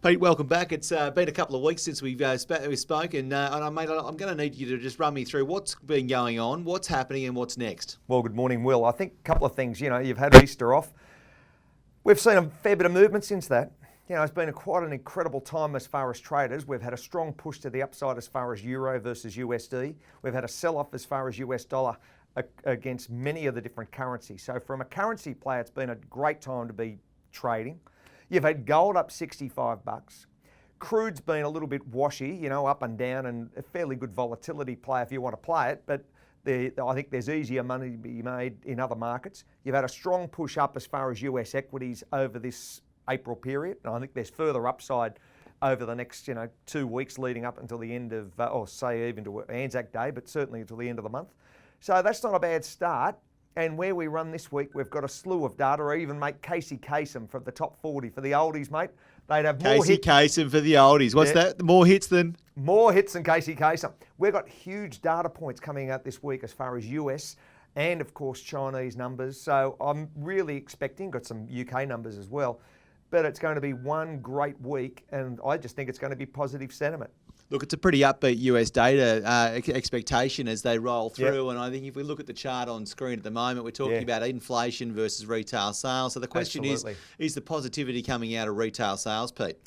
Pete, welcome back. It's been a couple of weeks since we've spoken, and I'm going to need you to just run me through what's been going on, what's happening, and what's next. Well, good morning, Will. I think a couple of things. You've had Easter off. We've seen a fair bit of movement since that. It's been quite an incredible time as far as traders. We've had a strong push to the upside as far as Euro versus USD. We've had a sell-off as far as US dollar against many of the different currencies. So from a currency player, it's been a great time to be trading. You've had gold up $65. Crude's been a little bit washy, up and down, and a fairly good volatility play if you want to play it. But I think there's easier money to be made in other markets. You've had a strong push up as far as US equities over this April period. And I think there's further upside over the next 2 weeks leading up until the end of, or say even to Anzac Day, but certainly until the end of the month. So that's not a bad start. And where we run this week, we've got a slew of data, or even make Casey Kasem for the top 40. For the oldies, mate, they'd have more Casey Kasem for the oldies. What's that? More hits than Casey Kasem. We've got huge data points coming out this week as far as US and, of course, Chinese numbers. So I'm really expecting, got some UK numbers as well, but it's going to be one great week, and I just think it's going to be positive sentiment. Look, it's a pretty upbeat US data expectation as they roll through. And I think if we look at the chart on screen at the moment, we're talking about inflation versus retail sales. So the question is the positivity coming out of retail sales, Pete?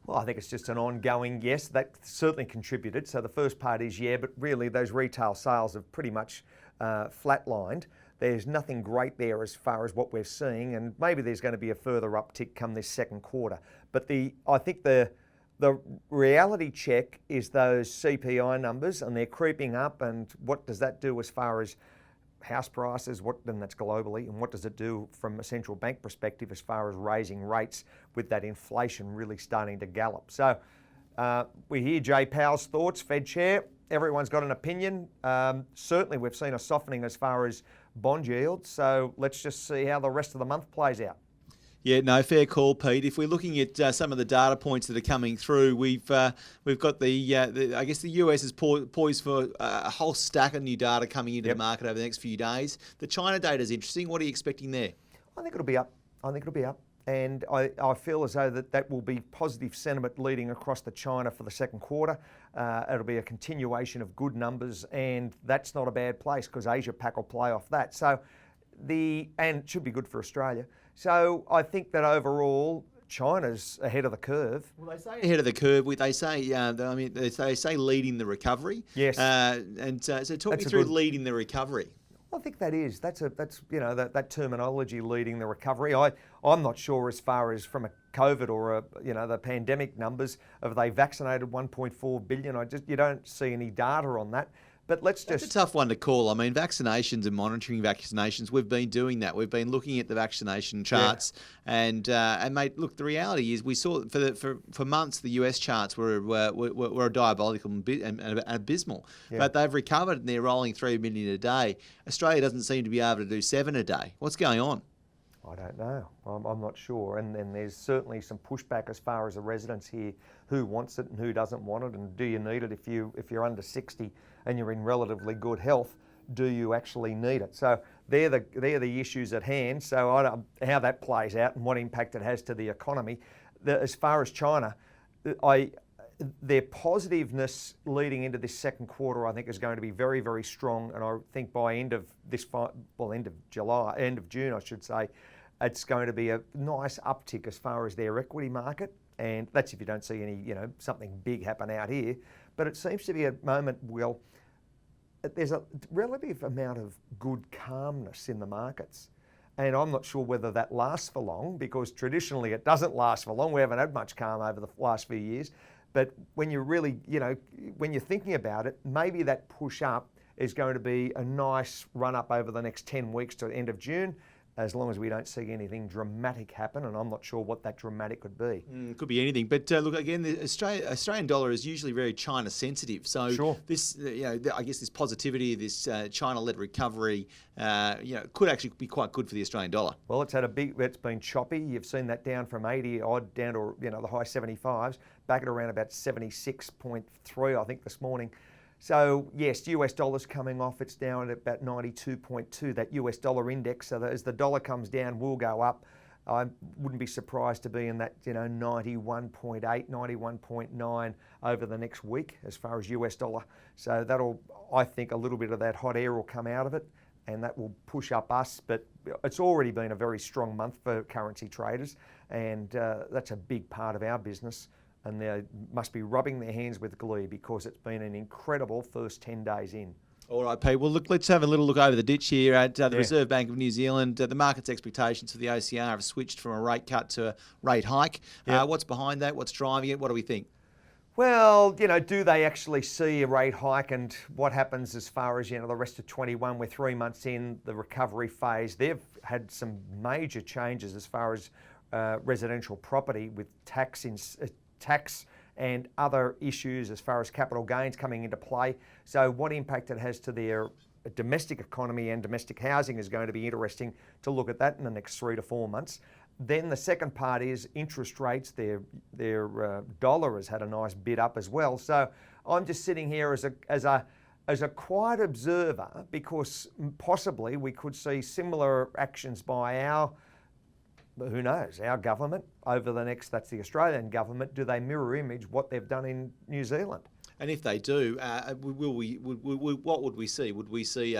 Well, I think it's just an ongoing, yes, that certainly contributed. So the first part is, but really those retail sales have pretty much flatlined. There's nothing great there as far as what we're seeing, and maybe there's going to be a further uptick come this second quarter. But I think the reality check is those CPI numbers, and they're creeping up, and what does that do as far as house prices, and that's globally, and what does it do from a central bank perspective as far as raising rates with that inflation really starting to gallop. So we hear Jay Powell's thoughts, Fed Chair. Everyone's got an opinion. Certainly we've seen a softening as far as bond yields, so let's just see how the rest of the month plays out. Yeah, no, fair call, Pete. If we're looking at some of the data points that are coming through, we've got I guess the US is poised for a whole stack of new data coming into the market over the next few days. The China data is interesting. What are you expecting there? I think it'll be up. And I feel as though that will be positive sentiment leading across to China for the second quarter. It'll be a continuation of good numbers, and that's not a bad place because Asia Pac will play off that. So and it should be good for Australia. So I think that overall China's ahead of the curve. Well, they say ahead of the curve. They say, they say leading the recovery. Yes. So talk me through leading the recovery. I think that's that terminology, leading the recovery. I'm not sure as far as from a COVID or the pandemic numbers. Have they vaccinated 1.4 billion? You don't see any data on that. But That's a tough one to call. I mean, vaccinations and monitoring vaccinations, we've been doing that. We've been looking at the vaccination charts, and mate, look, the reality is we saw for months the US charts were diabolical and abysmal, but they've recovered and they're rolling 3 million a day. Australia doesn't seem to be able to do 7 a day. What's going on? I don't know. I'm not sure. And then there's certainly some pushback as far as the residents here, who wants it and who doesn't want it, and do you need it if you're under 60 and you're in relatively good health, do you actually need it? So they're the issues at hand. So I don't know how that plays out and what impact it has to the economy. As far as China, their positiveness leading into this second quarter, I think, is going to be very, very strong. And I think by end of June, I should say, it's going to be a nice uptick as far as their equity market. And that's if you don't see any, something big happen out here. But it seems to be a moment, Will, there's a relative amount of good calmness in the markets. And I'm not sure whether that lasts for long, because traditionally it doesn't last for long. We haven't had much calm over the last few years. But when you're really, when you're thinking about it, maybe that push up is going to be a nice run up over the next 10 weeks to the end of June, as long as we don't see anything dramatic happen, and I'm not sure what that dramatic could be. Could be anything. But look, again, the Australian dollar is usually very China sensitive. So this, I guess this positivity, this China-led recovery, could actually be quite good for the Australian dollar. Well, it's been choppy. You've seen that down from 80 odd down to the high 75s, back at around about 76.3, I think, this morning. So yes, US dollar's coming off. It's down at about 92.2, that US dollar index. So that as the dollar comes down, we'll go up. I wouldn't be surprised to be in that 91.8, 91.9 over the next week as far as US dollar. So that'll, I think, a little bit of that hot air will come out of it, and that will push up us. But it's already been a very strong month for currency traders, and that's a big part of our business. And they must be rubbing their hands with glee because it's been an incredible first 10 days in. All right, Pete. Well, look, let's have a little look over the ditch here at the Reserve Bank of New Zealand. The market's expectations for the OCR have switched from a rate cut to a rate hike. What's behind that? What's driving it? What do we think? Well, do they actually see a rate hike, and what happens as far as, the rest of 21? We're 3 months in the recovery phase. They've had some major changes as far as residential property with tax and other issues as far as capital gains coming into play. So what impact it has to their domestic economy and domestic housing is going to be interesting to look at that in the next 3 to 4 months. Then the second part is interest rates. Their dollar has had a nice bid up as well. So I'm just sitting here as a quiet observer, because possibly we could see similar actions by our government over the next, that's the Australian government. Do they mirror image what they've done in New Zealand? And if they do, what would we see? Would we see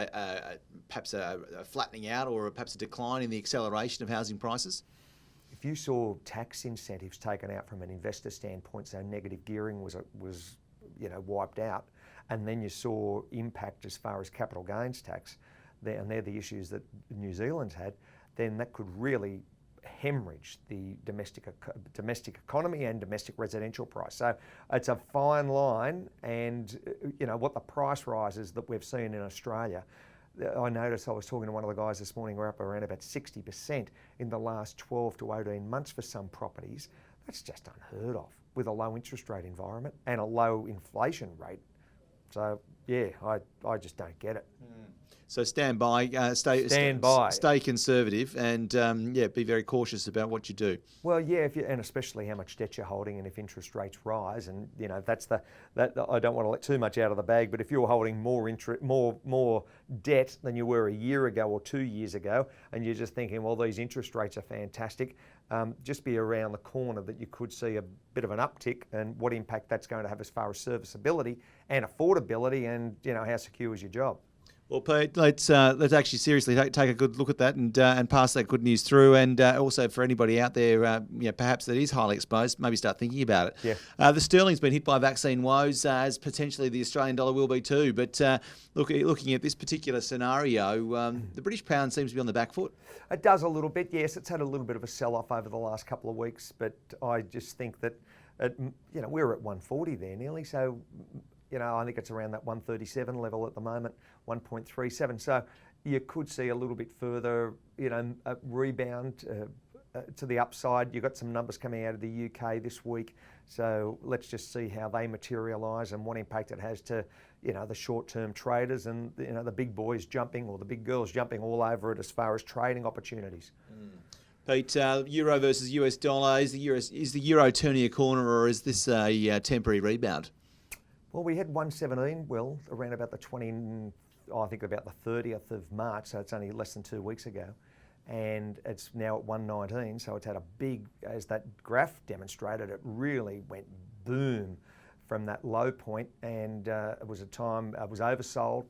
perhaps a flattening out or perhaps a decline in the acceleration of housing prices? If you saw tax incentives taken out from an investor standpoint, so negative gearing was wiped out, and then you saw impact as far as capital gains tax, and they're the issues that New Zealand's had, then that could really hemorrhage the domestic economy and domestic residential price. So it's a fine line, and what the price rises that we've seen in Australia. I noticed, I was talking to one of the guys this morning, we're up around about 60% in the last 12 to 18 months for some properties. That's just unheard of with a low interest rate environment and a low inflation rate. So yeah, I just don't get it. So stand by, stay conservative, and be very cautious about what you do. Well, yeah, and especially how much debt you're holding, and if interest rates rise, and that's that. I don't want to let too much out of the bag, but if you're holding more debt than you were a year ago or 2 years ago, and you're just thinking, well, these interest rates are fantastic, just be around the corner that you could see a bit of an uptick, and what impact that's going to have as far as serviceability and affordability, and how secure is your job. Well, Pete, let's actually seriously take a good look at that and pass that good news through. And also for anybody out there, perhaps that is highly exposed, maybe start thinking about it. Yeah. The sterling's been hit by vaccine woes, as potentially the Australian dollar will be too. But looking at this particular scenario, the British pound seems to be on the back foot. It does a little bit, yes. It's had a little bit of a sell-off over the last couple of weeks, but I just think that we're at 140 there nearly, so. I think it's around that 137 level at the moment, 1.37. So you could see a little bit further, a rebound to the upside. You've got some numbers coming out of the UK this week. So let's just see how they materialise and what impact it has to, the short-term traders and, the big boys jumping or the big girls jumping all over it as far as trading opportunities. Pete, euro versus US dollar, is the euro turning a corner, or is this a temporary rebound? Well, we had 117, around about the 30th of March, so it's only less than 2 weeks ago. And it's now at 119, so it's had a big, as that graph demonstrated, it really went boom from that low point, and it was a time, it was oversold,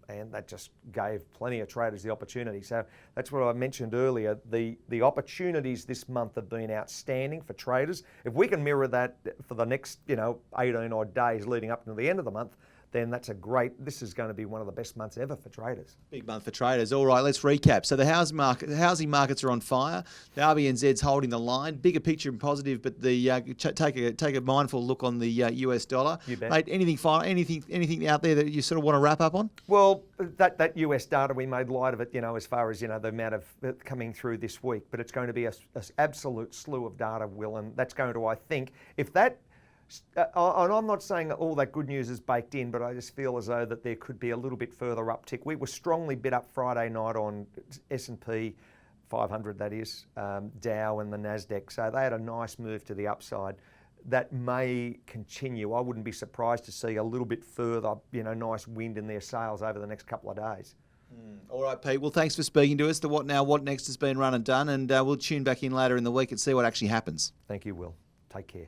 and that just gave plenty of traders the opportunity. So that's what I mentioned earlier. The opportunities this month have been outstanding for traders. If we can mirror that for the next 18 odd days leading up to the end of the month, then this is going to be one of the best months ever for traders. Big month for traders. All right, let's recap. So the housing markets are on fire. The RBNZ's holding the line. Bigger picture and positive, but take a mindful look on the US dollar. You bet. Mate, anything out there that you sort of want to wrap up on? Well, that US data, we made light of it, as far as, the amount of coming through this week, but it's going to be an absolute slew of data, Will, and that's going to, I think, if that... and I'm not saying that all that good news is baked in, but I just feel as though that there could be a little bit further uptick. We were strongly bid up Friday night on S&P 500, that is, Dow and the NASDAQ. So they had a nice move to the upside. That may continue. I wouldn't be surprised to see a little bit further, nice wind in their sails over the next couple of days. All right, Pete. Well, thanks for speaking to us. The What Now, What Next has been run and done, and we'll tune back in later in the week and see what actually happens. Thank you, Will. Take care.